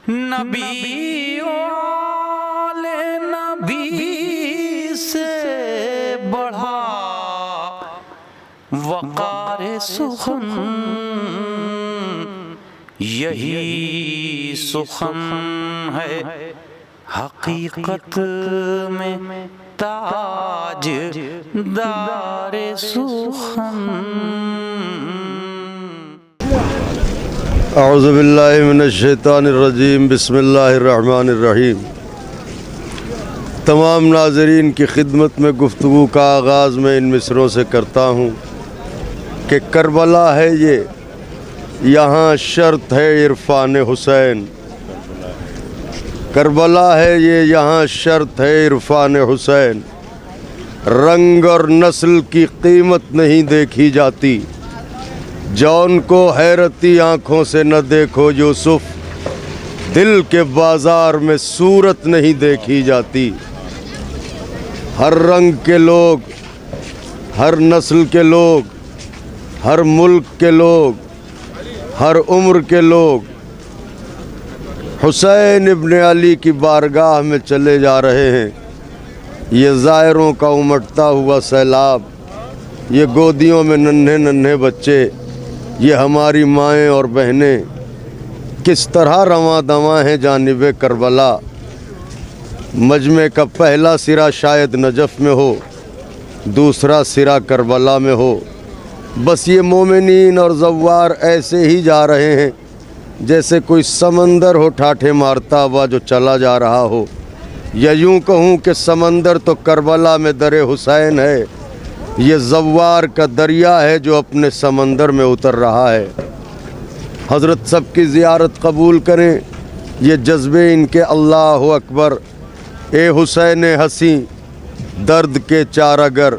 نبی والے نبی سے بڑھا وقار سخن، یہی سخن ہے حقیقت میں تاج دار سخن۔ اعوذ باللہ من الشیطان الرجیم، بسم اللہ الرحمن الرحیم۔ تمام ناظرین کی خدمت میں گفتگو کا آغاز میں ان مصروں سے کرتا ہوں کہ کربلا ہے یہ، یہاں شرط ہے عرفان حسین۔ کربلا ہے یہ، یہاں شرط ہے عرفان حسین۔ رنگ اور نسل کی قیمت نہیں دیکھی جاتی، جون کو حیرتی آنکھوں سے نہ دیکھو یوسف، دل کے بازار میں صورت نہیں دیکھی جاتی۔ ہر رنگ کے لوگ، ہر نسل کے لوگ، ہر ملک کے لوگ، ہر عمر کے لوگ حسین ابن علی کی بارگاہ میں چلے جا رہے ہیں۔ یہ زائروں کا امٹتا ہوا سیلاب، یہ گودیوں میں ننھے ننھے بچے، یہ ہماری مائیں اور بہنیں کس طرح رواں دواں ہیں جانب کربلا۔ مجمع کا پہلا سرا شاید نجف میں ہو، دوسرا سرا کربلا میں ہو، بس یہ مومنین اور زوار ایسے ہی جا رہے ہیں جیسے کوئی سمندر ہو ٹھاٹھے مارتا ہوا جو چلا جا رہا ہو، یا یوں کہوں کہ سمندر تو کربلا میں در حسین ہے، یہ زوار کا دریا ہے جو اپنے سمندر میں اتر رہا ہے۔ حضرت سب کی زیارت قبول کریں، یہ جذبے ان کے اللہ اکبر۔ اے حسین ہنسی درد کے چارگر،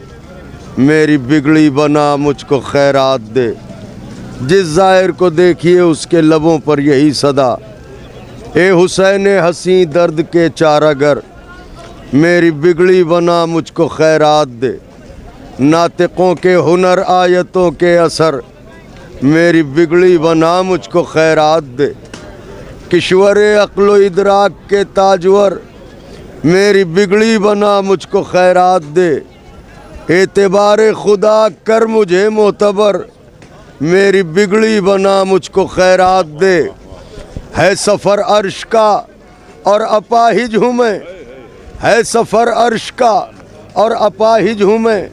میری بگڑی بنا مجھ کو خیرات دے۔ جس زائر کو دیکھیے اس کے لبوں پر یہی صدا، اے حسین ہنسی درد کے چارگر، میری بگڑی بنا مجھ کو خیرات دے۔ ناطقوں کے ہنر آیتوں کے اثر، میری بگڑی بنا مجھ کو خیرات دے۔ کشور عقل و ادراک کے تاجور، میری بگڑی بنا مجھ کو خیرات دے۔ اعتبار خدا کر مجھے معتبر، میری بگڑی بنا مجھ کو خیرات دے۔ ہے سفر عرش کا اور اپاہج ہوں میں، ہے سفر عرش کا اور اپاہج ہوں میں،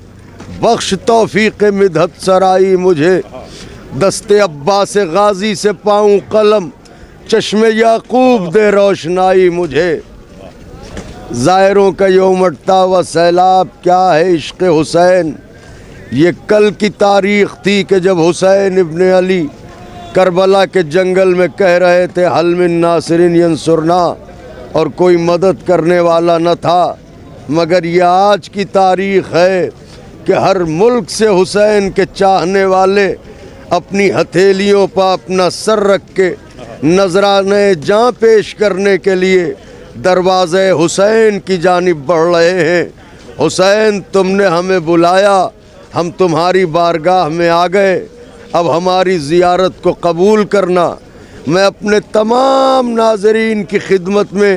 بخش توفیق مدحت سرائی مجھے، دست عباس غازی سے پاؤں قلم، چشم یعقوب دے روشنائی مجھے۔ زائروں کا یہ امٹتا ہوا سیلاب کیا ہے عشق حسین؟ یہ کل کی تاریخ تھی کہ جب حسین ابن علی کربلا کے جنگل میں کہہ رہے تھے حل من ناصر ینصرنا، اور کوئی مدد کرنے والا نہ تھا، مگر یہ آج کی تاریخ ہے کہ ہر ملک سے حسین کے چاہنے والے اپنی ہتھیلیوں پر اپنا سر رکھ کے نذرانے جاں پیش کرنے کے لیے دروازے حسین کی جانب بڑھ رہے ہیں۔ حسین تم نے ہمیں بلایا، ہم تمہاری بارگاہ میں آ گئے، اب ہماری زیارت کو قبول کرنا۔ میں اپنے تمام ناظرین کی خدمت میں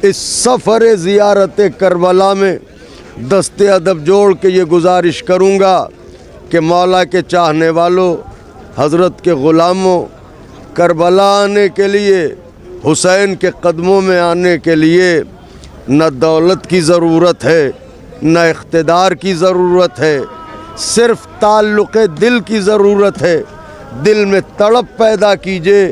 اس سفر زیارت کربلا میں دست ادب جوڑ کے یہ گزارش کروں گا کہ مولا کے چاہنے والوں، حضرت کے غلاموں، کربلا آنے کے لیے، حسین کے قدموں میں آنے کے لیے نہ دولت کی ضرورت ہے، نہ اقتدار کی ضرورت ہے، صرف تعلق دل کی ضرورت ہے۔ دل میں تڑپ پیدا کیجئے،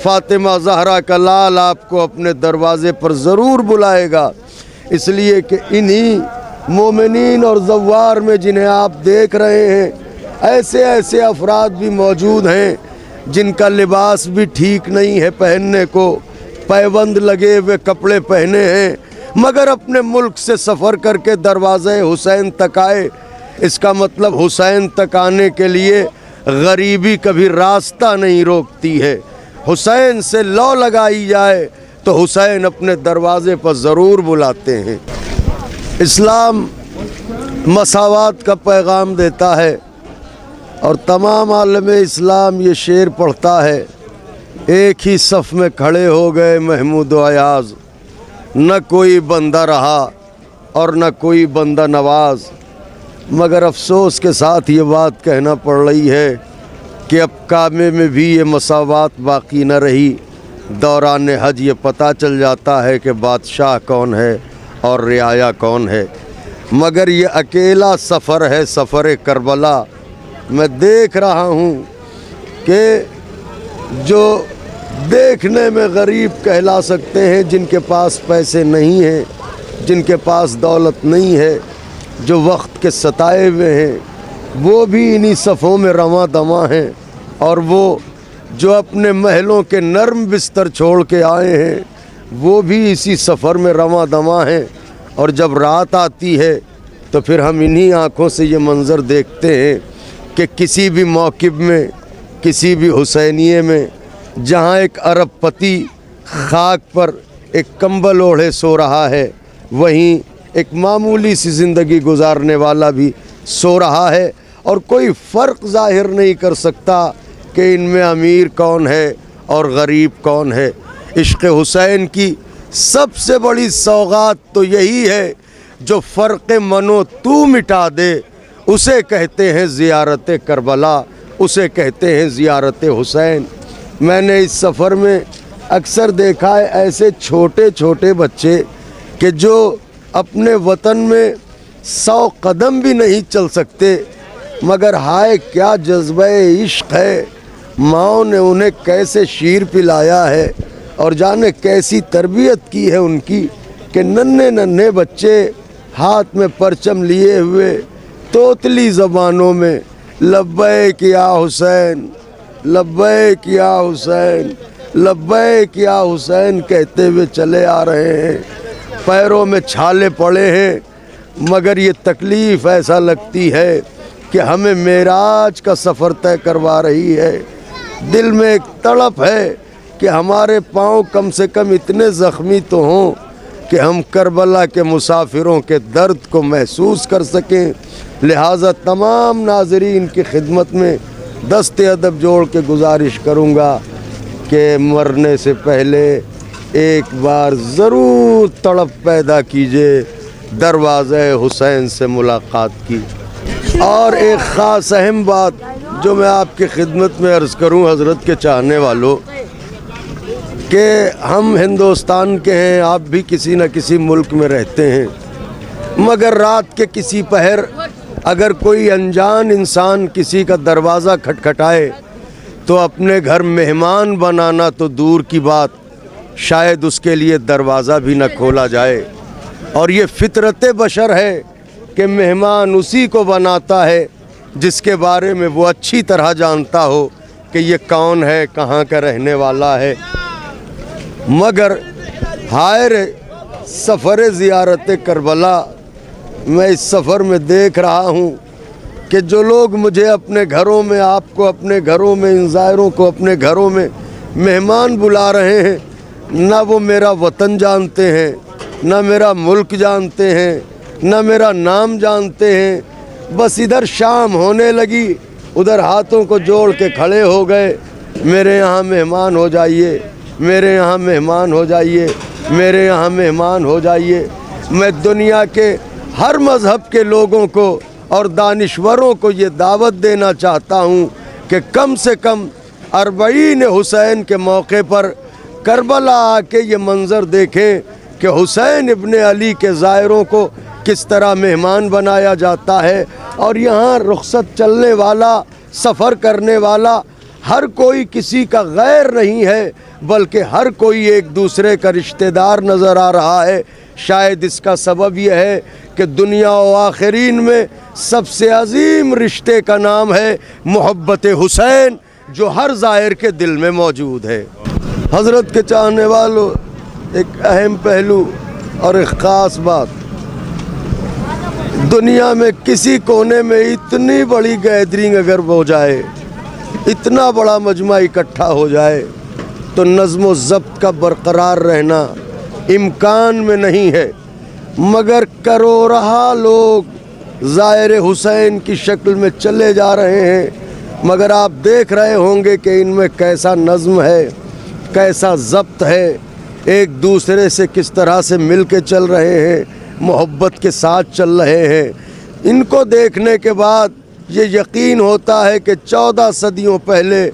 فاطمہ زہرا کا لال آپ کو اپنے دروازے پر ضرور بلائے گا، اس لیے کہ انہی مومنین اور زوار میں جنہیں آپ دیکھ رہے ہیں ایسے ایسے افراد بھی موجود ہیں جن کا لباس بھی ٹھیک نہیں ہے پہننے کو، پیوند لگے ہوئے کپڑے پہنے ہیں، مگر اپنے ملک سے سفر کر کے دروازے حسین تک آئے۔ اس کا مطلب حسین تک آنے کے لیے غریبی کبھی راستہ نہیں روکتی ہے۔ حسین سے لو لگائی جائے تو حسین اپنے دروازے پر ضرور بلاتے ہیں۔ اسلام مساوات کا پیغام دیتا ہے اور تمام عالم اسلام یہ شعر پڑھتا ہے، ایک ہی صف میں کھڑے ہو گئے محمود و ایاز، نہ کوئی بندہ رہا اور نہ کوئی بندہ نواز۔ مگر افسوس کے ساتھ یہ بات کہنا پڑ رہی ہے کہ اب کعبے میں بھی یہ مساوات باقی نہ رہی۔ دوران حج یہ پتہ چل جاتا ہے کہ بادشاہ کون ہے اور رعایا کون ہے، مگر یہ اکیلا سفر ہے، سفر کربلا۔ میں دیکھ رہا ہوں کہ جو دیکھنے میں غریب کہلا سکتے ہیں، جن کے پاس پیسے نہیں ہیں، جن کے پاس دولت نہیں ہے، جو وقت کے ستائے ہوئے ہیں، وہ بھی انہی صفوں میں رواں دواں ہیں، اور وہ جو اپنے محلوں کے نرم بستر چھوڑ کے آئے ہیں وہ بھی اسی سفر میں رواں دواں ہیں۔ اور جب رات آتی ہے تو پھر ہم انہی آنکھوں سے یہ منظر دیکھتے ہیں کہ کسی بھی موکب میں، کسی بھی حسینیے میں، جہاں ایک ارب پتی خاک پر ایک کمبل اوڑھے سو رہا ہے، وہیں ایک معمولی سی زندگی گزارنے والا بھی سو رہا ہے، اور کوئی فرق ظاہر نہیں کر سکتا کہ ان میں امیر کون ہے اور غریب کون ہے۔ عشق حسین کی سب سے بڑی سوغات تو یہی ہے، جو فرق من و تو مٹا دے، اسے کہتے ہیں زیارت کربلا، اسے کہتے ہیں زیارت حسین۔ میں نے اس سفر میں اکثر دیکھا ہے ایسے چھوٹے چھوٹے بچے کہ جو اپنے وطن میں 100 قدم بھی نہیں چل سکتے، مگر ہائے کیا جذبہ عشق ہے، ماؤں نے انہیں کیسے شیر پلایا ہے اور جانے کیسی تربیت کی ہے ان کی، کہ ننھے ننھے بچے ہاتھ میں پرچم لیے ہوئے توتلی زبانوں میں لبیک یا حسین، لبیک یا حسین، لبیک یا حسین کہتے ہوئے چلے آ رہے ہیں۔ پیروں میں چھالے پڑے ہیں، مگر یہ تکلیف ایسا لگتی ہے کہ ہمیں معراج کا سفر طے کروا رہی ہے۔ دل میں ایک تڑپ ہے کہ ہمارے پاؤں کم سے کم اتنے زخمی تو ہوں کہ ہم کربلا کے مسافروں کے درد کو محسوس کر سکیں۔ لہٰذا تمام ناظرین کی خدمت میں دست ادب جوڑ کے گزارش کروں گا کہ مرنے سے پہلے ایک بار ضرور تڑپ پیدا کیجئے دروازہ حسین سے ملاقات کی۔ اور ایک خاص اہم بات جو میں آپ کی خدمت میں عرض کروں حضرت کے چاہنے والوں، کہ ہم ہندوستان کے ہیں، آپ بھی کسی نہ کسی ملک میں رہتے ہیں، مگر رات کے کسی پہر اگر کوئی انجان انسان کسی کا دروازہ کھٹکھٹائے تو اپنے گھر مہمان بنانا تو دور کی بات، شاید اس کے لیے دروازہ بھی نہ کھولا جائے۔ اور یہ فطرت بشر ہے کہ مہمان اسی کو بناتا ہے جس کے بارے میں وہ اچھی طرح جانتا ہو کہ یہ کون ہے، کہاں کا رہنے والا ہے۔ مگر ہائے سفر زیارت کربلا، میں اس سفر میں دیکھ رہا ہوں کہ جو لوگ مجھے اپنے گھروں میں، آپ کو اپنے گھروں میں، ان زائروں کو اپنے گھروں میں مہمان بلا رہے ہیں، نہ وہ میرا وطن جانتے ہیں، نہ میرا ملک جانتے ہیں، نہ میرا نام جانتے ہیں، بس ادھر شام ہونے لگی ادھر ہاتھوں کو جوڑ کے کھڑے ہو گئے، میرے یہاں مہمان ہو جائیے، میرے یہاں مہمان ہو جائیے، میرے یہاں مہمان ہو جائیے۔ میں دنیا کے ہر مذہب کے لوگوں کو اور دانشوروں کو یہ دعوت دینا چاہتا ہوں کہ کم سے کم 40 حسین کے موقع پر کربلا آ کے یہ منظر دیکھیں کہ حسین ابن علی کے زائروں کو کس طرح مہمان بنایا جاتا ہے۔ اور یہاں رخصت چلنے والا، سفر کرنے والا ہر کوئی کسی کا غیر نہیں ہے، بلکہ ہر کوئی ایک دوسرے کا رشتہ دار نظر آ رہا ہے۔ شاید اس کا سبب یہ ہے کہ دنیا و آخرین میں سب سے عظیم رشتے کا نام ہے محبت حسین، جو ہر زائر کے دل میں موجود ہے۔ حضرت کے چاہنے والوں، ایک اہم پہلو اور ایک خاص بات، دنیا میں کسی کونے میں اتنی بڑی گیدرنگ اگر ہو جائے، اتنا بڑا مجمع اکٹھا ہو جائے، تو نظم و ضبط کا برقرار رہنا امکان میں نہیں ہے، مگر کروڑہا لوگ زائر حسین کی شکل میں چلے جا رہے ہیں، مگر آپ دیکھ رہے ہوں گے کہ ان میں کیسا نظم ہے، کیسا ضبط ہے، ایک دوسرے سے کس طرح سے مل کے چل رہے ہیں، محبت کے ساتھ چل رہے ہیں۔ ان کو دیکھنے کے بعد یہ یقین ہوتا ہے کہ 14 صدیوں پہلے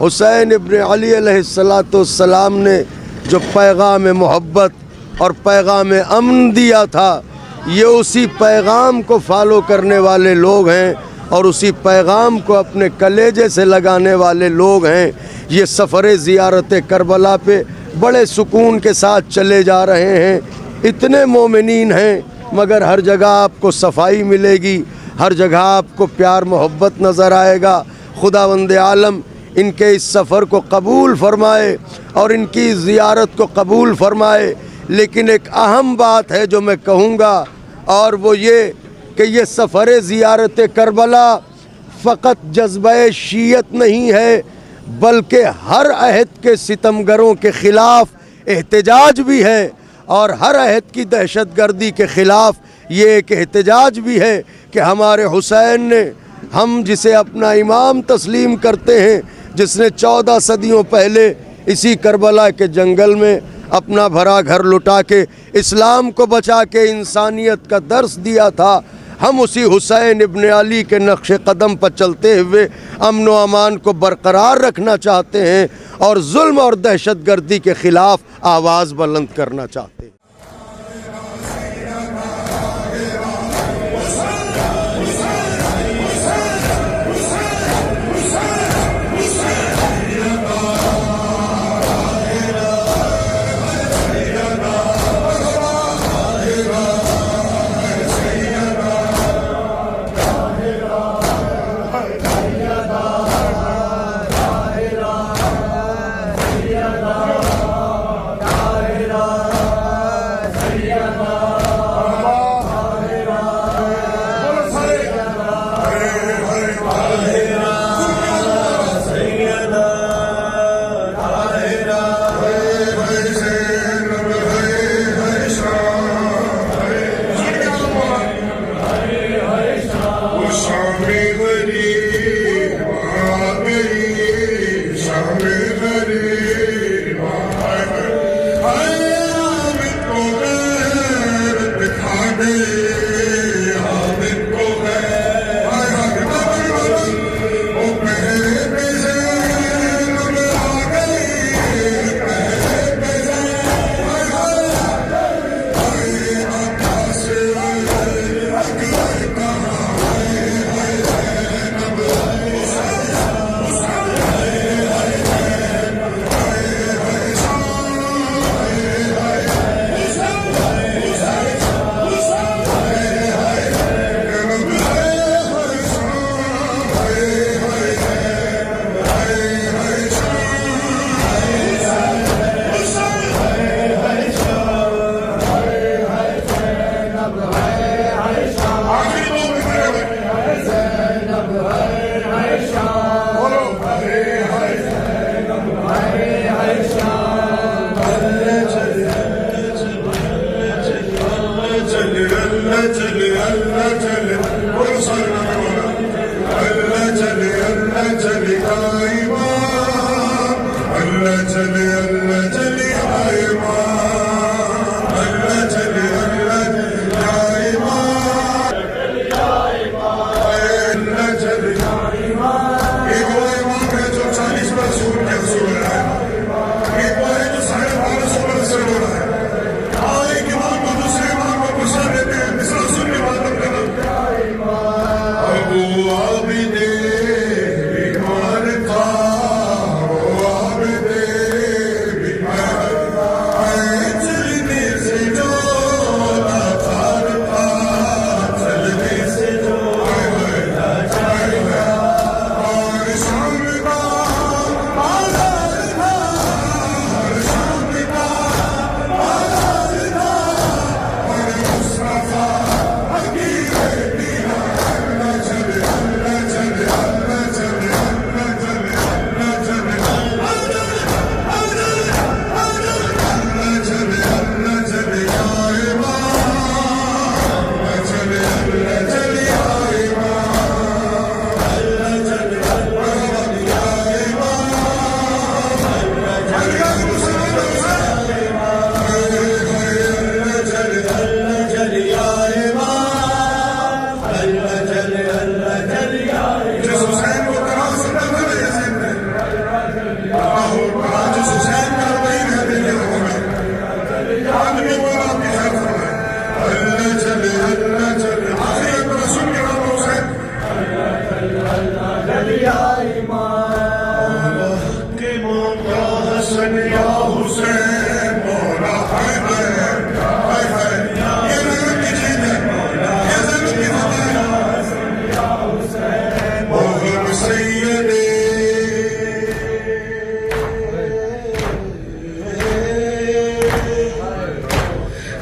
حسین ابن علی علیہ السلام نے جو پیغام محبت اور پیغام امن دیا تھا، یہ اسی پیغام کو فالو کرنے والے لوگ ہیں اور اسی پیغام کو اپنے کلیجے سے لگانے والے لوگ ہیں۔ یہ سفر زیارت کربلا پہ بڑے سکون کے ساتھ چلے جا رہے ہیں۔ اتنے مومنین ہیں مگر ہر جگہ آپ کو صفائی ملے گی، ہر جگہ آپ کو پیار محبت نظر آئے گا۔ خداوند عالم ان کے اس سفر کو قبول فرمائے اور ان کی زیارت کو قبول فرمائے۔ لیکن ایک اہم بات ہے جو میں کہوں گا، اور وہ یہ کہ یہ سفر زیارت کربلا فقط جذبہ شیعت نہیں ہے، بلکہ ہر عہد کے ستمگروں کے خلاف احتجاج بھی ہے، اور ہر عہد کی دہشت گردی کے خلاف یہ ایک احتجاج بھی ہے کہ ہمارے حسین نے، ہم جسے اپنا امام تسلیم کرتے ہیں، جس نے 14 صدیوں پہلے اسی کربلا کے جنگل میں اپنا بھرا گھر لٹا کے اسلام کو بچا کے انسانیت کا درس دیا تھا، ہم اسی حسین ابن علی کے نقش قدم پر چلتے ہوئے امن و امان کو برقرار رکھنا چاہتے ہیں اور ظلم اور دہشت گردی کے خلاف آواز بلند کرنا چاہتے ہیں۔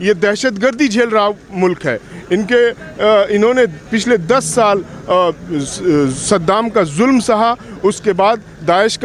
یہ دہشت گردی جھیل رہا ملک ہے. انہوں نے پچھلے 10 سال صدام کا ظلم سہا, اس کے بعد داعش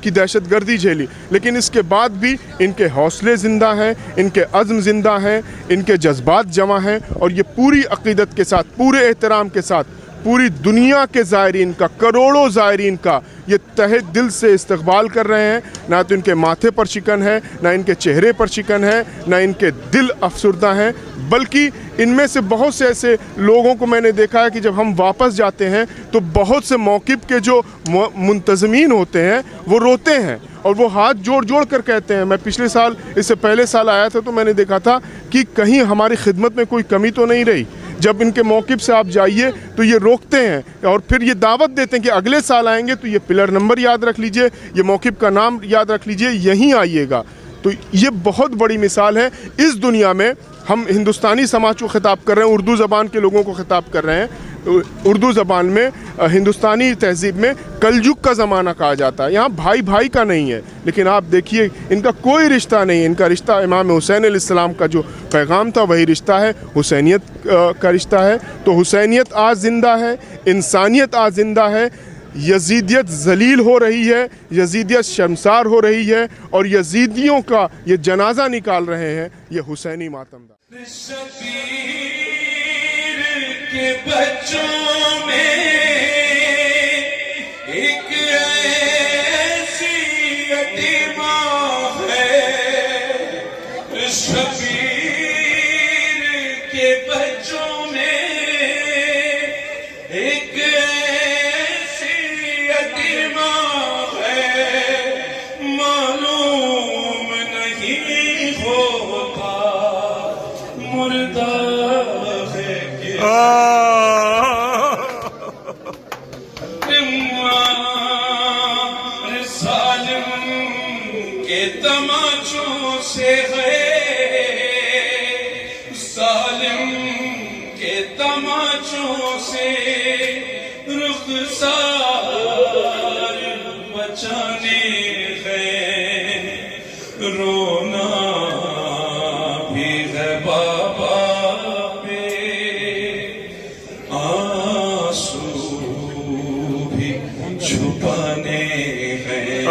کی دہشت گردی جھیلی, لیکن اس کے بعد بھی ان کے حوصلے زندہ ہیں, ان کے عزم زندہ ہیں, ان کے جذبات جمع ہیں, اور یہ پوری عقیدت کے ساتھ, پورے احترام کے ساتھ پوری دنیا کے زائرین کا, کروڑوں زائرین کا یہ تہہ دل سے استقبال کر رہے ہیں. نہ تو ان کے ماتھے پر شکن ہے, نہ ان کے چہرے پر شکن ہے, نہ ان کے دل افسردہ ہیں, بلکہ ان میں سے بہت سے ایسے لوگوں کو میں نے دیکھا ہے کہ جب ہم واپس جاتے ہیں تو بہت سے موقف کے جو منتظمین ہوتے ہیں وہ روتے ہیں اور وہ ہاتھ جوڑ جوڑ کر کہتے ہیں. میں پچھلے سال, اس سے پہلے سال آیا تھا تو میں نے دیکھا تھا کہ کہیں ہماری خدمت میں کوئی کمی تو نہیں رہی. جب ان کے موقف سے آپ جائیے تو یہ روکتے ہیں اور پھر یہ دعوت دیتے ہیں کہ اگلے سال آئیں گے تو یہ پلر نمبر یاد رکھ لیجئے, یہ موقف کا نام یاد رکھ لیجئے, یہیں آئیے گا. تو یہ بہت بڑی مثال ہے. اس دنیا میں ہم ہندوستانی سماج کو خطاب کر رہے ہیں, اردو زبان کے لوگوں کو خطاب کر رہے ہیں. اردو زبان میں, ہندوستانی تہذیب میں کلجگ کا زمانہ کہا جاتا ہے. یہاں بھائی بھائی کا نہیں ہے, لیکن آپ دیکھیے ان کا کوئی رشتہ نہیں. ان کا رشتہ امام حسین علیہ السلام کا جو پیغام تھا وہی رشتہ ہے, حسینیت کا رشتہ ہے. تو حسینیت آج زندہ ہے, انسانیت آج زندہ ہے. یزیدیت ذلیل ہو رہی ہے, یزیدیت شرمسار ہو رہی ہے, اور یزیدیوں کا یہ جنازہ نکال رہے ہیں یہ حسینی ماتمدار. کے بچوں میں ایک ایسی یتیمہ ہے, شبیر کے بچوں میں ایک ایسی یتیمہ ہے, معلوم نہیں ہوتا مردہ تماچوں سے ہے, ظالم کے تماچوں سے رخسار بچانے ہیں, رونا بھی ہے بابا پہ, آنسو بھی چھپانے ہیں.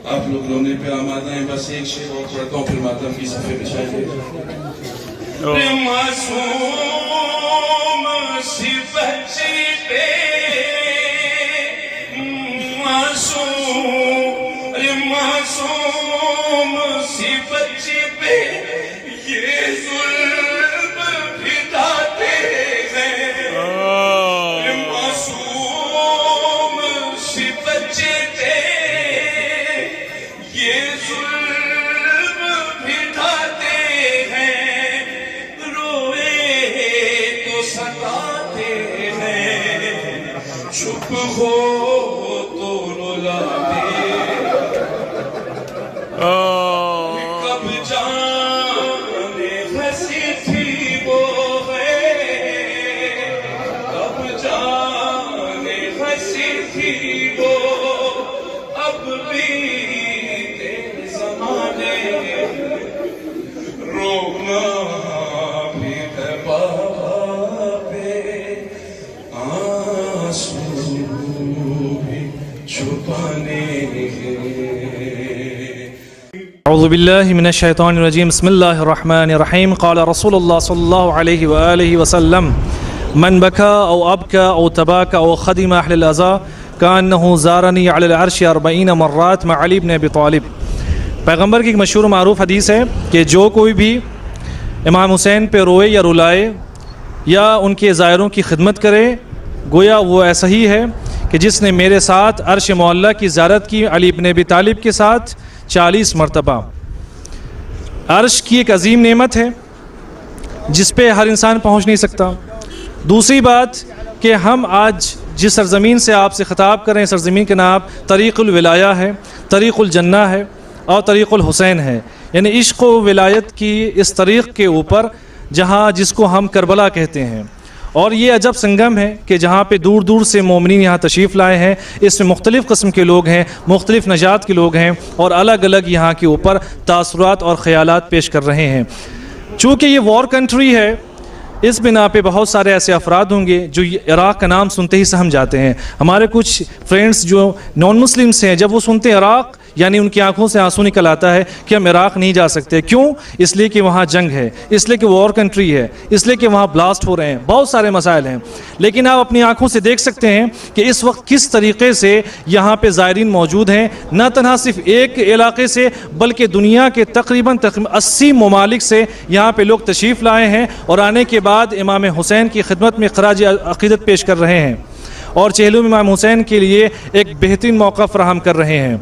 آپ لوگ رونے پہ آمادہ ہیں, بس ایک شعر اور پڑھتا ہوں پھر ماتم کی صفحے بچھائیے. معصوم سی بچی پہ, معصوم سی بچی پہ یہ ظلم بھی ڈھاتے ہیں. معصوم سی بچی پہ یہ ظلم بھی ڈھاتے ہیں, روئے تو ستاتے ہیں, چپ ہو تو رلاتے. کب جانے ہنسی تھی وہ ہے, کب جانے ہنسی تھی وہ, اب بھی رونا بھی ہے بابا پہ, آنسو بھی چھپانے ہیں. اعوذ باللہ من الشیطان الرجیم. بسم اللہ الرحمن الرحیم. قال رسول اللہ صلی اللہ علیہ وآلہ وسلم من بکا او ابکا او تباکا او خدم اہل الازا کانہو زارنی علی العرش 40 مرات مع علی بن ابی طالب. پیغمبر کی ایک مشہور معروف حدیث ہے کہ جو کوئی بھی امام حسین پہ روئے یا رلائے یا ان کے زائروں کی خدمت کرے, گویا وہ ایسا ہی ہے کہ جس نے میرے ساتھ عرش معلیٰ کی زیارت کی علی بن ابی طالب کے ساتھ 40 مرتبہ. عرش کی ایک عظیم نعمت ہے جس پہ ہر انسان پہنچ نہیں سکتا. دوسری بات کہ ہم آج جس سرزمین سے آپ سے خطاب کر رہے ہیں, سرزمین کے نام طریق الولایہ ہے, طریق الجنہ ہے اور طریق الحسین ہے, یعنی عشق و ولایت کی اس طریق کے اوپر جہاں جس کو ہم کربلا کہتے ہیں, اور یہ عجب سنگم ہے کہ جہاں پہ دور دور سے مومنین یہاں تشریف لائے ہیں، اس میں مختلف قسم کے لوگ ہیں، مختلف نژاد کے لوگ ہیں، اور الگ الگ یہاں کے اوپر تاثرات اور خیالات پیش کر رہے ہیں۔ چونکہ یہ وار کنٹری ہے، اس بنا پہ بہت سارے ایسے افراد ہوں گے جو عراق کا نام سنتے ہی سہم جاتے ہیں۔ ہمارے کچھ فرینڈس جو نان مسلمس ہیں، جب وہ سنتے ہیں عراق، یعنی ان کی آنکھوں سے آنسو نکل آتا ہے کہ ہم عراق نہیں جا سکتے۔ کیوں؟ اس لیے کہ وہاں جنگ ہے، اس لیے کہ وار کنٹری ہے، اس لیے کہ وہاں بلاسٹ ہو رہے ہیں، بہت سارے مسائل ہیں۔ لیکن آپ اپنی آنکھوں سے دیکھ سکتے ہیں کہ اس وقت کس طریقے سے یہاں پہ زائرین موجود ہیں، نہ تنہا صرف ایک علاقے سے بلکہ دنیا کے تقریباً 80 ممالک سے یہاں پہ لوگ تشریف لائے ہیں، اور آنے کے بعد امام حسین کی خدمت میں خراج عقیدت پیش کر رہے ہیں، اور چہلم امام حسین کے لیے ایک بہترین موقع فراہم کر رہے ہیں۔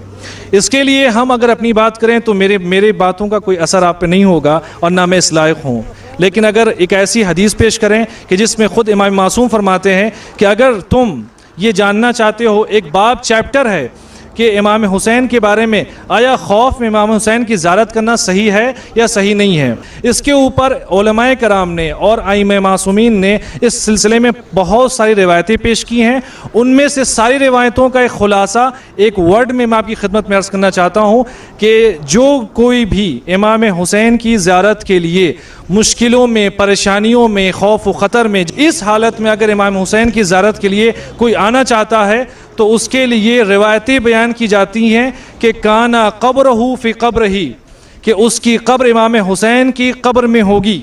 اس کے لیے ہم اگر اپنی بات کریں تو میرے باتوں کا کوئی اثر آپ پہ نہیں ہوگا، اور نہ میں اس لائق ہوں۔ لیکن اگر ایک ایسی حدیث پیش کریں کہ جس میں خود امام معصوم فرماتے ہیں کہ اگر تم یہ جاننا چاہتے ہو، ایک باب چیپٹر ہے کہ امام حسین کے بارے میں آیا خوف میں امام حسین کی زیارت کرنا صحیح ہے یا صحیح نہیں ہے، اس کے اوپر علماء کرام نے اور ائمہ معصومین نے اس سلسلے میں بہت ساری روایتیں پیش کی ہیں۔ ان میں سے ساری روایتوں کا ایک خلاصہ ایک ورڈ میں آپ کی خدمت میں عرض کرنا چاہتا ہوں کہ جو کوئی بھی امام حسین کی زیارت کے لیے مشکلوں میں، پریشانیوں میں، خوف و خطر میں، اس حالت میں اگر امام حسین کی زیارت کے لیے کوئی آنا چاہتا ہے تو اس کے لیے روایتیں بیان کی جاتی ہیں کہ کانا قبرہ فی قبرہ، کہ اس کی قبر امام حسین کی قبر میں ہوگی۔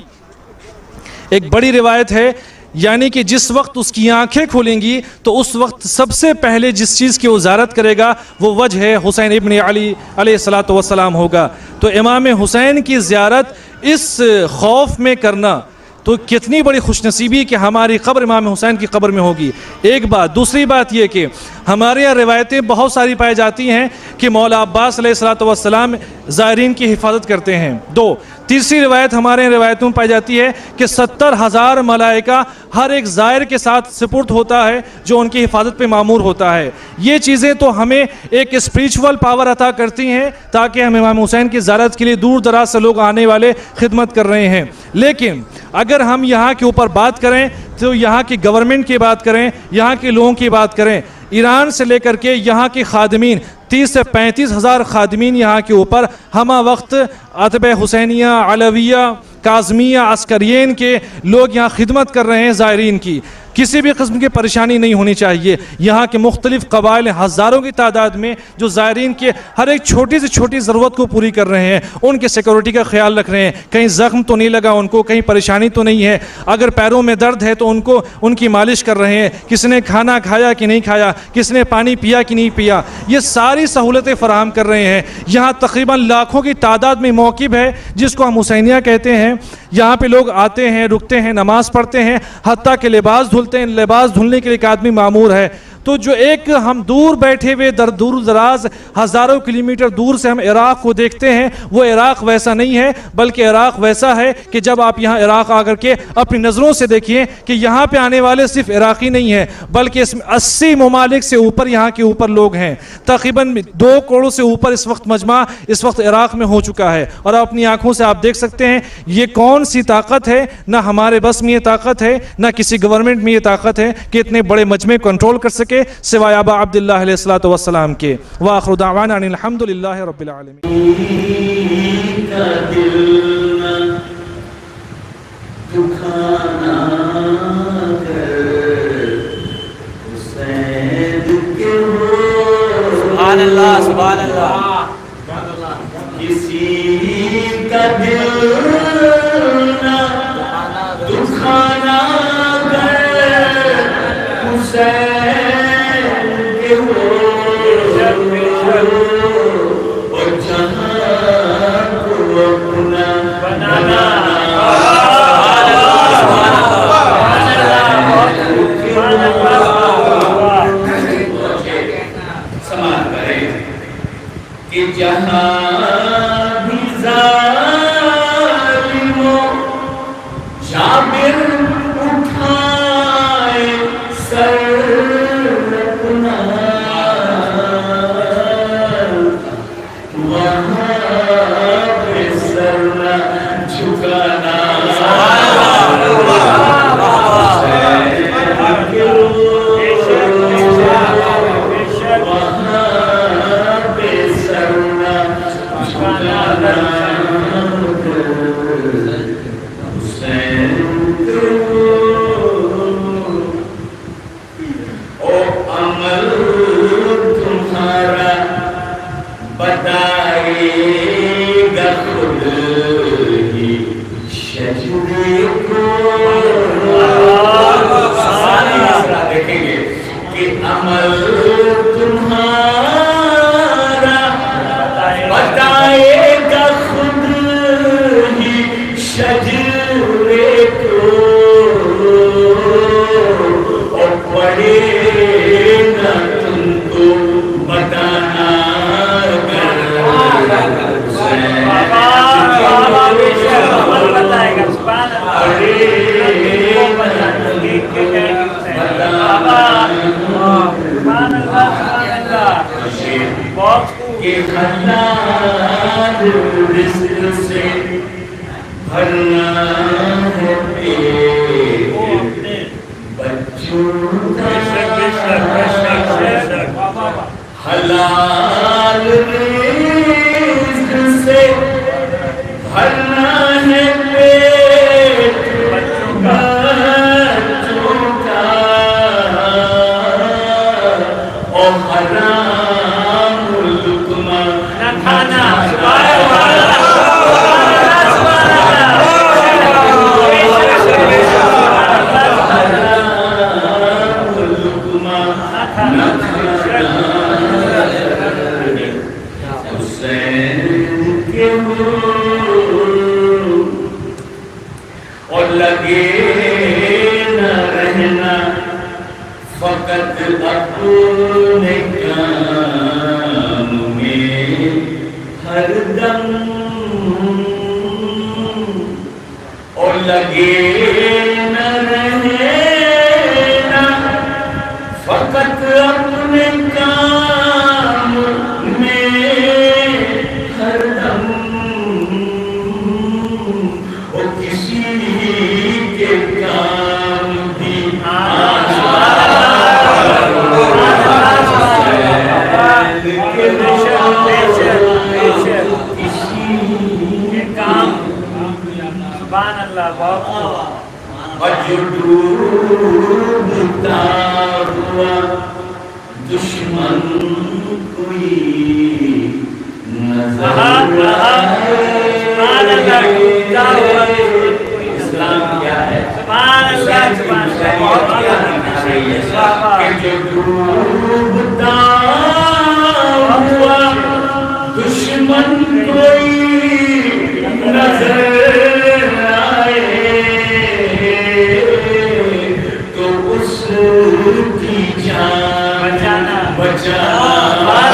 ایک بڑی روایت ہے، یعنی کہ جس وقت اس کی آنکھیں کھلیں گی تو اس وقت سب سے پہلے جس چیز کی وہ زیارت کرے گا وہ وجہ حسین ابن علی علیہ الصلاۃ والسلام ہوگا۔ تو امام حسین کی زیارت اس خوف میں کرنا تو کتنی بڑی خوش نصیبی کہ ہماری قبر امام حسین کی قبر میں ہوگی، ایک بات۔ دوسری بات یہ کہ ہمارے یہاں روایتیں بہت ساری پائی جاتی ہیں کہ مولا عباس علیہ الصلاۃ والسلام زائرین کی حفاظت کرتے ہیں، دو۔ تیسری روایت ہمارے یہاں روایتوں میں پائی جاتی ہے کہ 70,000 ملائکہ ہر ایک زائر کے ساتھ سپرد ہوتا ہے جو ان کی حفاظت پہ مامور ہوتا ہے۔ یہ چیزیں تو ہمیں ایک اسپریچول پاور عطا کرتی ہیں تاکہ ہم امام حسین کی زیارت کے لیے دور دراز سے لوگ آنے والے خدمت کر رہے ہیں۔ لیکن اگر ہم یہاں کے اوپر بات کریں تو یہاں کی گورنمنٹ کی بات کریں، یہاں کے لوگوں کی بات کریں، ایران سے لے کر کے یہاں کے خادمین 30 سے 35,000 خادمین یہاں کے اوپر ہمہ وقت اتباع حسینیہ، علویہ، کاظمیہ، عسکرین کے لوگ یہاں خدمت کر رہے ہیں زائرین کی۔ کسی بھی قسم کی پریشانی نہیں ہونی چاہیے۔ یہاں کے مختلف قبائل ہزاروں کی تعداد میں جو زائرین کے ہر ایک چھوٹی سے چھوٹی ضرورت کو پوری کر رہے ہیں، ان کے سیکورٹی کا خیال رکھ رہے ہیں، کہیں زخم تو نہیں لگا ان کو، کہیں پریشانی تو نہیں ہے، اگر پیروں میں درد ہے تو ان کی مالش کر رہے ہیں، کس نے کھانا کھایا کہ نہیں کھایا، کس نے پانی پیا کہ نہیں پیا، یہ ساری سہولتیں فراہم کر رہے ہیں۔ یہاں تقریباً لاکھوں کی تعداد میں موقف ہے جس کو ہم حسینیہ کہتے ہیں۔ یہاں پہ لوگ آتے ہیں، رکتے ہیں، نماز پڑھتے ہیں، حتیٰ کہ لباس دھلتے ہیں، لباس دھلنے کے لیے ایک آدمی مامور ہے۔ تو جو ایک ہم دور بیٹھے ہوئے دور دراز ہزاروں کلومیٹر دور سے ہم عراق کو دیکھتے ہیں، وہ عراق ویسا نہیں ہے، بلکہ عراق ویسا ہے کہ جب آپ یہاں عراق آ کر کے اپنی نظروں سے دیکھیں کہ یہاں پہ آنے والے صرف عراقی نہیں ہیں بلکہ اس میں 80 ممالک سے اوپر یہاں کے اوپر لوگ ہیں۔ تقریباً 2 کروڑ سے اوپر اس وقت مجمع اس وقت عراق میں ہو چکا ہے، اور اپنی آنکھوں سے آپ دیکھ سکتے ہیں یہ کون سی طاقت ہے۔ نہ ہمارے بس میں یہ طاقت ہے، نہ کسی گورنمنٹ میں یہ طاقت ہے کہ اتنے بڑے مجمع کنٹرول کر سکے سوائے ابا عبداللہ علیہ الصلوۃ والسلام کے۔ وآخر دعوانا ان الحمدللہ رب العالمین۔ سبحان اللہ، سبحان اللہ۔ کسی کا دل نہ دکھانا حسین کے اور جہاں کو اپنا بنانا۔ سمان کریں کہ جہاں بھی ظالم و جابر اٹھائے سر کہ حلال رزق سے بھرنا ہے پیٹ بچوں کا حلال رزق سے بھرنا ہے پیٹ بچوں کا اور حرام لقمہ نہ کھانا اور لگے نہ رہنا فقط اپنے کام میں ہر دم اور لگے نہ رہنا فقط اپنے کام میں ہر دم اور کسی کے کام بھی سبحان اللہ ڈوبتا ہوا دشمن کوئی نظر اسلام کیا ہے کہ جو ڈوبتا ہوا دشمن کوئی نظر تو اس کی جان بچانا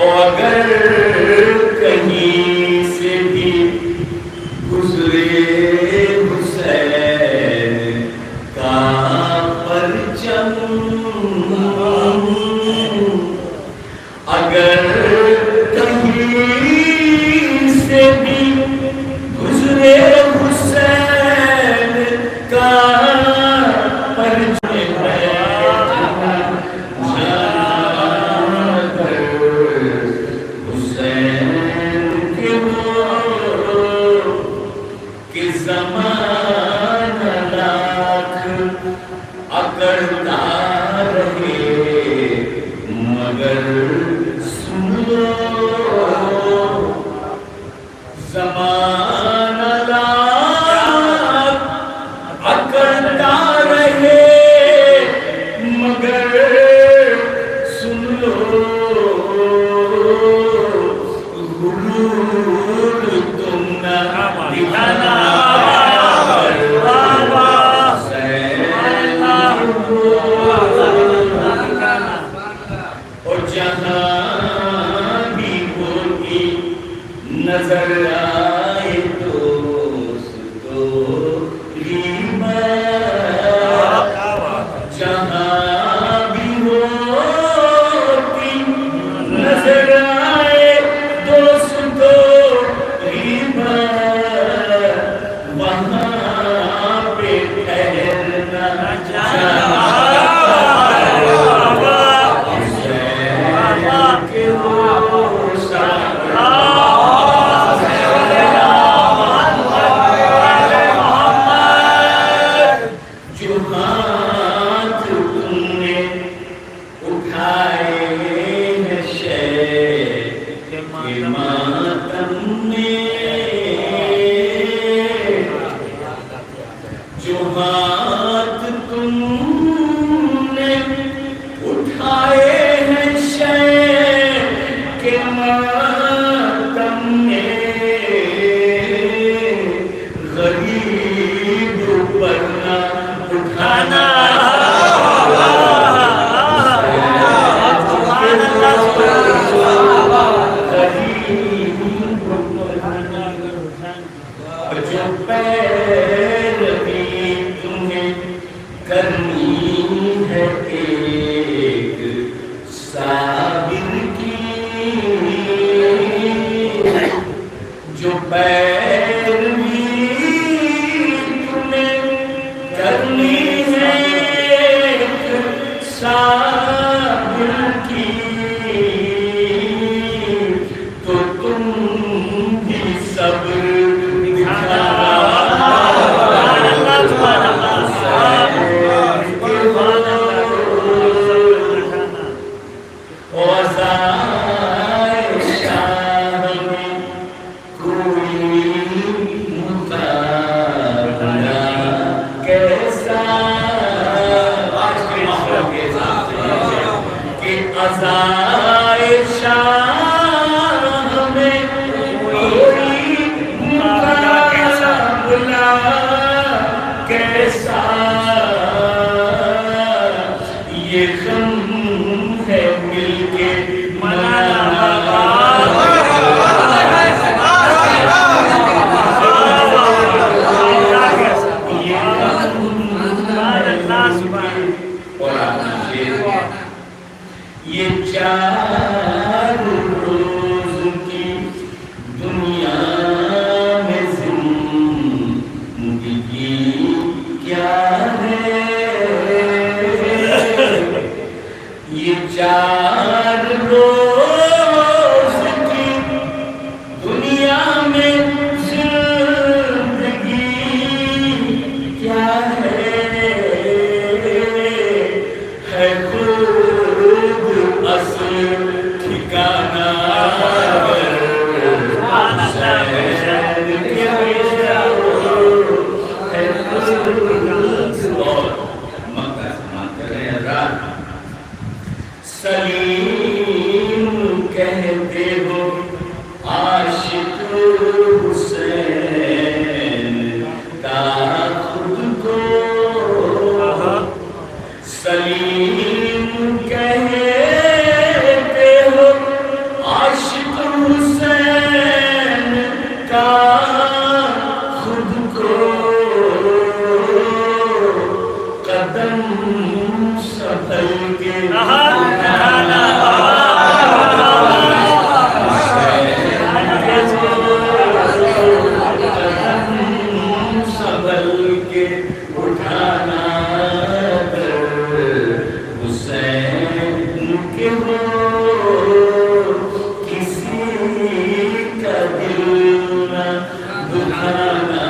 اگر کہیں سے بھی گزرے حسین کا پرچم اگر کہیں سے بھی گزرے حسین کا پرچم نظر آئے دوستو جہاں بھی ہوتی نظر آئے دوستو وہاں پہ ٹھہرنا اور مت رہا سلیم کہتے ہو عاشق حسین کا خود کو سلیم کہتے ہو عاشق حسین کا خود کو قدم سنبھل کے اٹھانا حسین کے ہو کسی کا دل نہ دکھانا